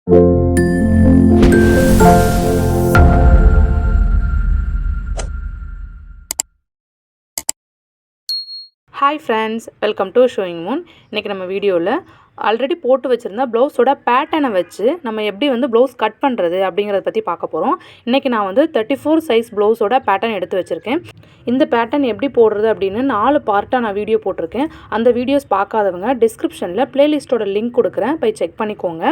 Hi friends, welcome to Showing Moon. இன்னைக்கு நம்ம வீடியோவில் ஆல்ரெடி போட்டு வச்சுருந்தா ப்ளவுஸோட பேட்டர்னை வச்சு நம்ம எப்படி வந்து ப்ளவுஸ் கட் பண்ணுறது அப்படிங்கிறத பற்றி பார்க்க போகிறோம். இன்றைக்கி நான் வந்து 34 சைஸ் ப்ளவுஸோட பேட்டர்ன் எடுத்து வச்சுருக்கேன். இந்த பேட்டர்ன் எப்படி போடுறது அப்படின்னு 4 பார்ட்டாக நான் வீடியோ போட்டிருக்கேன். அந்த வீடியோஸ் பார்க்காதவங்க டிஸ்கிரிப்ஷனில் பிளேலிஸ்ட்டோட லிங்க் கொடுக்குறேன், போய் செக் பண்ணிக்கோங்க.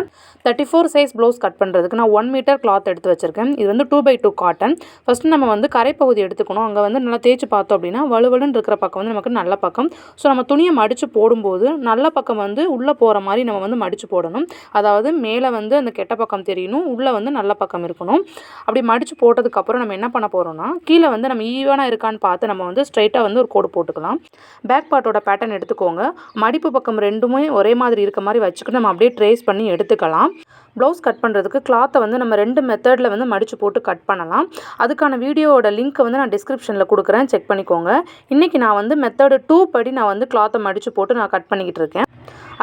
34 சைஸ் ப்ளவுஸ் கட் பண்ணுறதுக்கு நான் 1 மீட்டர் கிளாத் எடுத்து வச்சுருக்கேன். இது வந்து 2x2 காட்டன். ஃபஸ்ட்டு நம்ம வந்து கரைப்பகுதி எடுத்துக்கணும். அங்கே வந்து நல்லா தேய்ச்சி பார்த்தோம் அப்படின்னா வலுவலுன்னு இருக்கிற பக்கம் வந்து நமக்கு நல்ல பக்கம். ஸோ நம்ம துணியை மடித்து போடும்போது நல்ல பக்கம் வந்து உள்ளே போகிற மாதிரி நம்ம வந்து மடித்து போடணும். அதாவது மேலே வந்து அந்த கெட்ட பக்கம் தெரியணும், உள்ளே வந்து நல்ல பக்கம் இருக்கணும். அப்படி மடித்து போட்டதுக்கப்புறம் நம்ம என்ன பண்ண போகிறோம்னா, கீழே வந்து நம்ம ஈவனாக இருக்கான்னு பார்த்து நம்ம வந்து ஸ்ட்ரைட்டாக வந்து ஒரு கோடு போட்டுக்கலாம். பேக் பார்ட்டோட பேட்டர்ன் எடுத்துக்கோங்க. மடிப்பு பக்கம் ரெண்டுமே ஒரே மாதிரி இருக்க மாதிரி வச்சுக்கிட்டு நம்ம அப்படியே ட்ரேஸ் பண்ணி எடுத்துக்கலாம். ப்ளவுஸ் கட் பண்ணுறதுக்கு கிளாத்தை வந்து நம்ம 2 மெத்தடில் வந்து மடித்து போட்டு கட் பண்ணலாம். அதுக்கான வீடியோவோட லிங்க்கை வந்து நான் டிஸ்கிரிப்ஷனில் கொடுக்குறேன், செக் பண்ணிக்கோங்க. இன்றைக்கி நான் வந்து மெத்தடு 2 படி நான் வந்து கிளாத்தை மடித்து போட்டு நான் கட் பண்ணிக்கிட்டு இருக்கேன்.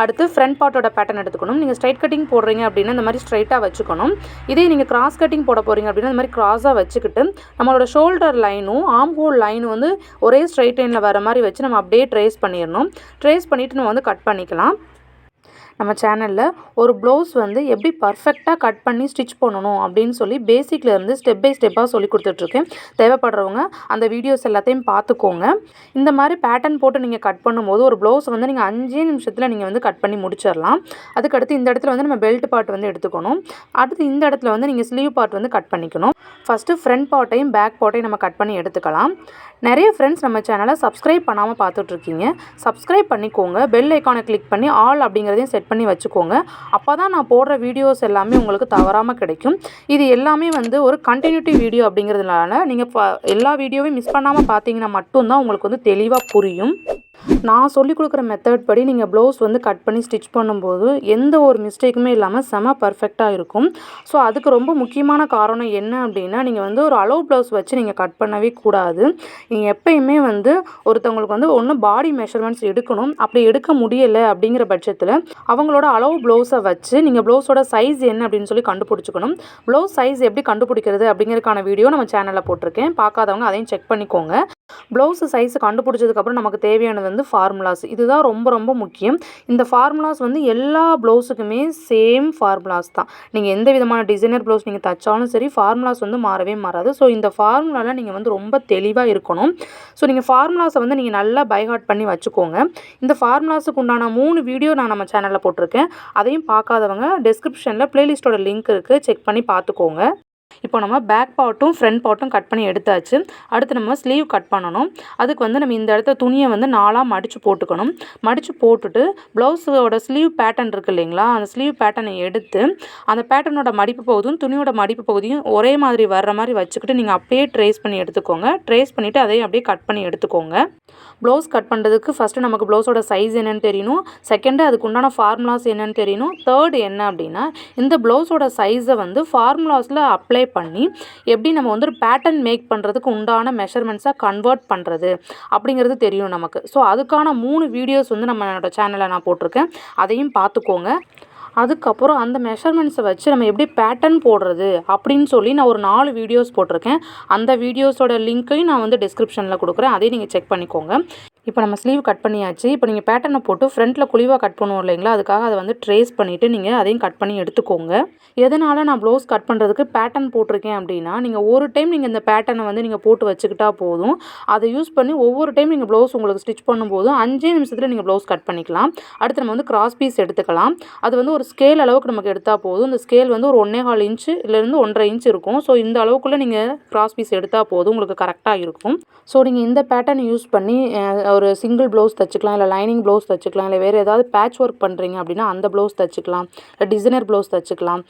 அடுத்து ஃப்ரண்ட் பார்ட்டோட பேட்டர்ன் எடுத்துக்கணும். நீங்கள் ஸ்ட்ரைட் கட்டிங் போடுறீங்க அப்படின்னா இந்த மாதிரி ஸ்ட்ரைட்டாக வச்சுக்கணும். இதே நீங்கள் கிராஸ் கட்டிங் போட போகிறீங்க அப்படின்னா இந்த மாதிரி கிராஸாக வச்சுக்கிட்டு நம்மளோட ஷோல்டர் லைனும் ஆர்ம் ஹோல் லைனும் வந்து ஒரே ஸ்ட்ரைட் லைனில் வர மாதிரி வச்சு நம்ம அப்படியே ட்ரேஸ் பண்ணிடணும். ட்ரேஸ் பண்ணிவிட்டு நம்ம வந்து கட் பண்ணிக்கலாம். நம்ம சேனலில் ஒரு ப்ளவுஸ் வந்து எப்படி பர்ஃபெக்டாக கட் பண்ணி ஸ்டிச் பண்ணணும் அப்படின்னு சொல்லி பேசிக்லேருந்து ஸ்டெப் பை ஸ்டெப்பாக சொல்லி கொடுத்துட்ருக்கேன். தேவைப்படுறவங்க அந்த வீடியோஸ் எல்லாத்தையும் பார்த்துக்கோங்க. இந்த மாதிரி பேட்டர்ன் போட்டு நீங்கள் கட் பண்ணும்போது ஒரு ப்ளவுஸ் வந்து நீங்கள் 5 நிமிஷத்தில் நீங்கள் வந்து கட் பண்ணி முடிச்சிடலாம். அதுக்கடுத்து இந்த இடத்துல வந்து நம்ம பெல்ட் பார்ட் வந்து எடுத்துக்கணும். அடுத்து இந்த இடத்துல வந்து நீங்கள் ஸ்லீவ் பார்ட் வந்து கட் பண்ணிக்கணும். ஃபஸ்ட்டு ஃப்ரண்ட் பார்ட்டையும் பேக் பார்ட்டையும் நம்ம கட் பண்ணி எடுத்துக்கலாம். நிறைய ஃப்ரெண்ட்ஸ் நம்ம சேனலை சப்ஸ்கிரைப் பண்ணாமல் பார்த்துட்ருக்கீங்க. சப்ஸ்கிரைப் பண்ணிக்கோங்க. பெல் ஐக்கானை கிளிக் பண்ணி ஆல் அப்படிங்கிறதையும் செட் பண்ணி வச்சுக்கோங்க. அப்போ தான் நான் போடுற வீடியோஸ் எல்லாமே உங்களுக்கு தவறாமல் கிடைக்கும். இது எல்லாமே வந்து ஒரு கண்டினியூட்டி வீடியோ அப்படிங்கிறதுனால நீங்கள் எல்லா வீடியோவையும் மிஸ் பண்ணாமல் பார்த்தீங்கன்னா மட்டும்தான் உங்களுக்கு வந்து தெளிவாக புரியும். நான் சொல்லிக் கொடுக்குற மெத்தட் படி நீங்கள் ப்ளவுஸ் வந்து கட் பண்ணி ஸ்டிச் பண்ணும்போது எந்த ஒரு மிஸ்டேக்குமே இல்லாமல் செம பர்ஃபெக்டாக இருக்கும். ஸோ அதுக்கு ரொம்ப முக்கியமான காரணம் என்ன அப்படின்னா, நீங்கள் வந்து ஒரு அளவு ப்ளவுஸ் வச்சு நீங்கள் கட் பண்ணவே கூடாது. நீங்கள் எப்பயுமே வந்து ஒருத்தவங்களுக்கு வந்து ஒன்று பாடி மெஷர்மெண்ட்ஸ் எடுக்கணும். அப்படி எடுக்க முடியலை அப்படிங்கிற பட்சத்தில் அவங்களோட அளவு ப்ளவுஸை வச்சு நீங்கள் ப்ளவுஸோட சைஸ் என்ன அப்படின்னு சொல்லி கண்டுபிடிச்சிக்கணும். ப்ளவுஸ் சைஸ் எப்படி கண்டுபிடிக்கிறது அப்படிங்கிறதுக்கான வீடியோ நம்ம சேனலில் போட்டிருக்கேன். பார்க்காதவங்க அதையும் செக் பண்ணிக்கோங்க. ப்ளவுஸு சைஸ் கண்டுபிடிச்சதுக்கப்புறம் நமக்கு தேவையானது வந்து ஃபார்முலாஸ். இதுதான் ரொம்ப ரொம்ப முக்கியம். இந்த ஃபார்முலாஸ் வந்து எல்லா ப்ளவுஸுக்குமே சேம் ஃபார்முலாஸ் தான். நீங்கள் எந்த விதமான டிசைனர் ப்ளவுஸ் நீங்கள் தைச்சாலும் சரி ஃபார்முலாஸ் வந்து மாறவே மாறாது. ஸோ இந்த ஃபார்முலாவில் நீங்கள் வந்து ரொம்ப தெளிவாக இருக்கணும். ஸோ நீங்கள் ஃபார்முலாஸை வந்து நீங்கள் நல்லா பைஹார்ட் பண்ணி வச்சுக்கோங்க. இந்த ஃபார்முலாஸுக்கு உண்டான 3 வீடியோ நான் நம்ம சேனலில் போட்டிருக்கேன். அதையும் பார்க்காதவங்க டிஸ்கிரிப்ஷனில் பிளேலிஸ்ட்டோட லிங்க் இருக்குது, செக் பண்ணி பார்த்துக்கோங்க. இப்போ நம்ம பேக் பார்ட்டும் ஃப்ரண்ட் பார்ட்டும் கட் பண்ணி எடுத்தாச்சு. அடுத்து நம்ம ஸ்லீவ் கட் பண்ணணும். அதுக்கு வந்து நம்ம இந்த இடத்த துணியை வந்து 4ஆக மடித்து போட்டுக்கணும். மடித்து போட்டுட்டு ப்ளவுஸோட ஸ்லீவ் பேட்டர்ன் இருக்குது இல்லைங்களா, அந்த ஸ்லீவ் பேட்டர்னை எடுத்து அந்த பேட்டர்னோட மடிப்பு பகுதியும் துணியோட மடிப்பு பகுதியும் ஒரே மாதிரி வர்ற மாதிரி வச்சுக்கிட்டு நீங்கள் அப்படியே ட்ரேஸ் பண்ணி எடுத்துக்கோங்க. ட்ரேஸ் பண்ணிவிட்டு அதையும் அப்படியே கட் பண்ணி எடுத்துக்கோங்க. ப்ளவுஸ் கட் பண்ணுறதுக்கு ஃபஸ்ட்டு நமக்கு ப்ளவுஸோட சைஸ் என்னென்னு தெரியணும். செகண்டு அதுக்கு உண்டான ஃபார்முலாஸ் என்னென்னு தெரியணும். தேர்டு என்ன அப்படின்னா, இந்த ப்ளவுஸோட சைஸை வந்து ஃபார்முலாஸில் அப்ளை பண்ணி எப்படி நம்ம வந்து ஒரு பேட்டர்ன் மேக் பண்ணுறதுக்கு உண்டான மெஷர்மெண்ட்ஸாக கன்வெர்ட் பண்ணுறது அப்படிங்கிறது தெரியும் நமக்கு. ஸோ அதுக்கான 3 வீடியோஸ் வந்து நம்மளோட சேனலில் நான் போட்டிருக்கேன். அதையும் பார்த்துக்கோங்க. அதுக்கப்புறம் அந்த மெஷர்மெண்ட்ஸை வச்சு நம்ம எப்படி பேட்டர்ன் போடுறது அப்படின்னு சொல்லி நான் ஒரு 4 வீடியோஸ் போட்டிருக்கேன். அந்த வீடியோஸோட லிங்க்கையும் நான் வந்து டிஸ்கிரிப்ஷனில் கொடுக்குறேன், அதையும் நீங்கள் செக் பண்ணிக்கோங்க. இப்போ நம்ம ஸ்லீவ் கட் பண்ணியாச்சு. இப்போ நீங்கள் பேட்டர்னை போட்டு ஃப்ரண்ட்டில் குழிவாக கட் பண்ணுவோம் இல்லைங்களா, அதுக்காக அதை வந்து ட்ரேஸ் பண்ணிவிட்டு நீங்கள் அதையும் கட் பண்ணி எடுத்துக்கோங்க. எதனால் நான் ப்ளவுஸ் கட் பண்ணுறதுக்கு பேட்டர்ன் போட்டிருக்கேன் அப்படின்னா, நீங்கள் ஒரு டைம் நீங்கள் இந்த பேட்டர்னை வந்து நீங்கள் போட்டு வச்சுக்கிட்டா போதும். அதை யூஸ் பண்ணி ஒவ்வொரு டைம் நீங்கள் ப்ளவுஸ் உங்களுக்கு ஸ்டிச் பண்ணும்போதும் 5 நிமிஷத்தில் நீங்கள் ப்ளவுஸ் கட் பண்ணிக்கலாம். அடுத்து நம்ம வந்து கிராஸ் பீஸ் எடுத்துக்கலாம். அது வந்து ஒரு ஸ்கேல் அளவுக்கு நமக்கு எடுத்தால் போதும். இந்த ஸ்கேல் வந்து ஒரு 1.25 இன்ச்சு இல்லைருந்து 1.5 இன்ச் இருக்கும். ஸோ இந்த அளவுக்குள்ளே நீங்கள் கிராஸ் பீஸ் எடுத்தால் போதும், உங்களுக்கு கரெக்டாக இருக்கும். ஸோ நீங்கள் இந்த பேட்டர்னை யூஸ் பண்ணி ஒரு சிங்கிள் ப்ளவுஸ் தைச்சிக்கலாம், இல்லை லைனிங் ப்ளவுஸ் தைச்சிக்கலாம், இல்லை வேறு ஏதாவது பேட்ச் ஒர்க் பண்ணுறீங்க அப்படின்னா அந்த ப்ளவுஸ் தைச்சிக்கலாம், இல்லை டிசைனர் ப்ளவுஸ் தைச்சிக்கலாம்.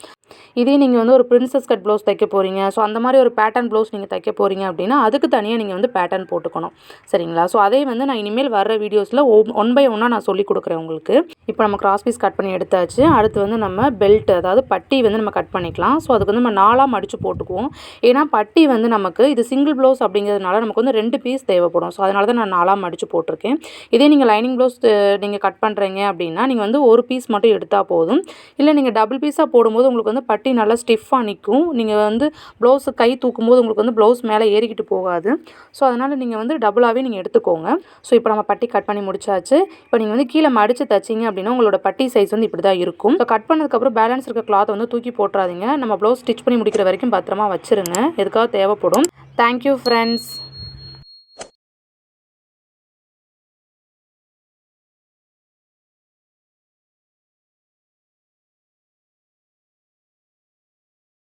இதே நீங்கள் வந்து ஒரு பிரின்சஸ் கட் ப்ளவுஸ் தைக்க போகிறீங்க, ஸோ அந்த மாதிரி ஒரு பேட்டர்ன் ப்ளவுஸ் நீங்கள் தைக்க போகிறீங்க அப்படின்னா அதுக்கு தனியாக நீங்கள் வந்து பேட்டர்ன் போட்டுக்கணும். சரிங்களா? ஸோ அதே வந்து நான் இனிமேல் வர்ற வீடியோஸில் ஒன் பை ஒன்னாக நான் சொல்லி கொடுக்குறேன் உங்களுக்கு. இப்போ நம்ம கிராஸ் பீஸ் கட் பண்ணி எடுத்தாச்சு. அடுத்து வந்து நம்ம பெல்ட், அதாவது பட்டி வந்து நம்ம கட் பண்ணிக்கலாம். ஸோ அதுக்கு வந்து நம்ம 4ஆக மடித்து போட்டுக்குவோம். ஏன்னா பட்டி வந்து நமக்கு இது சிங்கிள் ப்ளவுஸ் அப்படிங்கிறதுனால நமக்கு வந்து 2 பீஸ் தேவைப்படும். ஸோ அதனால தான் நான் 4ஆக மடித்து போட்டிருக்கேன். இதே நீங்கள் லைனிங் ப்ளவுஸ் நீங்கள் கட் பண்ணுறீங்க அப்படின்னா நீங்கள் வந்து ஒரு பீஸ் மட்டும் எடுத்தால் போதும். இல்லை நீங்கள் டபுள் பீஸாக போடும்போது உங்களுக்கு வந்து பட்டி நல்லா ஸ்டிஃபாக நிற்கும். நீங்கள் வந்து ப்ளவுஸு கை தூக்கும்போது உங்களுக்கு வந்து ப்ளவுஸ் மேலே ஏறிக்கிட்டு போகாது. ஸோ அதனால் நீங்கள் வந்து டபுளாகவே நீங்கள் எடுத்துக்கோங்க. ஸோ இப்போ நம்ம பட்டி கட் பண்ணி முடிச்சாச்சு. இப்போ நீங்கள் வந்து கீழே மடித்து தைச்சிங்க அப்படின்னா உங்களோட பட்டி சைஸ் வந்து இப்படி தான் இருக்கும். இப்போ கட் பண்ணதுக்கப்புறம் பேலன்ஸ் இருக்க கிளாத் வந்து தூக்கி போட்டுறாதீங்க. நம்ம ப்ளவுஸ் ஸ்டிச் பண்ணி முடிக்கிற வரைக்கும் பத்திரமா வச்சுருங்க. எதுக்காக தேவைப்படும். Thank you friends.